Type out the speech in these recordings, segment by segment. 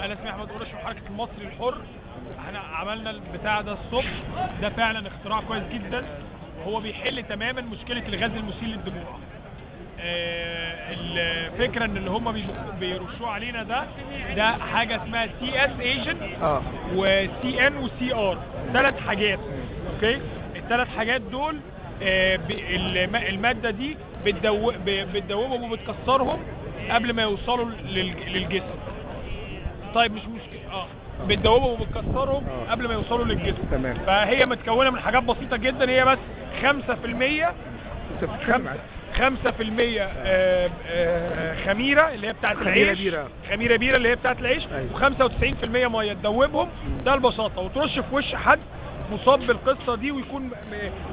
انا اسمي احمد قرش من حركه المصري الحر. احنا عملنا البتاع ده الصبح، ده فعلا اختراع كويس جدا. هو بيحل تماما مشكله الغاز المسيل للدموع. الفكره ان اللي هم بيرشوه علينا ده حاجه اسمها سي اس ايجنت وسي ان وسي ار، 3 حاجات. اوكي، الثلاث حاجات دول الماده دي بتدوبهم وبتكسرهم قبل ما يوصلوا للجسم. طيب مش مشكله، بتدوبهم وبتكسرهم قبل ما يوصلوا للجسم. تمام. فهي متكونه من حاجات بسيطه جدا، هي بس 5% خميره اللي هي بتاعت العيش، خميره بيره اللي هي بتاعت العيش، و95% ميه تدوبهم. ده البساطه. وترش في وش حد مصاب بالقصه دي ويكون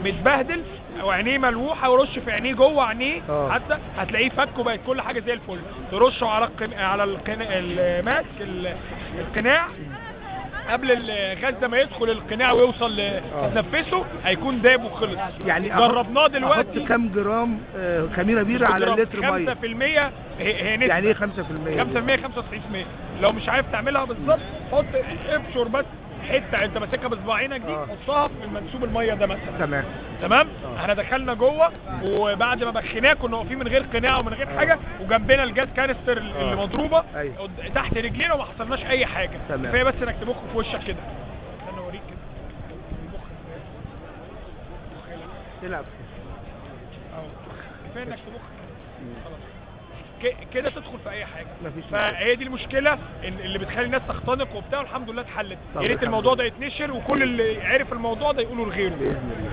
متبهدل او عينيه ملوحه، ورش في عينيه جوه عينيه حتى هتلاقيه فك وبقت كل حاجه زي الفل. ترشه على الماسك القناع قبل الغاز ده ما يدخل القناع ويوصل تنفسه، هيكون داب وخلص. يعني جربناه دلوقتي. احط كام جرام خميره بيره على اللتر ميه؟ 5%. هي نسبه. يعني ايه 5%؟ 5% 95%. لو مش عارف تعملها بالظبط حط ابشر بس حته انت ماسكها بصباعينك دي، حطها في المنسوب الميه ده مثلا. تمام. احنا دخلنا جوه، وبعد ما بخيناه كنا واقفين من غير قناع ومن غير حاجه، وجنبنا الجاز كانستر اللي مضروبه تحت رجلينا وما حصلناش اي حاجه. كفايه بس انك تبخ في وشك كده. استنى اوريك كده تلعب كفايه انك تبخ خلاص كده تدخل في اي حاجه. فهي دي المشكله اللي بتخلي الناس تختنق وبتاع، والحمد لله اتحلت. يا ريت الموضوع ده يتنشر وكل اللي عرف الموضوع ده يقولوا لغيره باذن الله.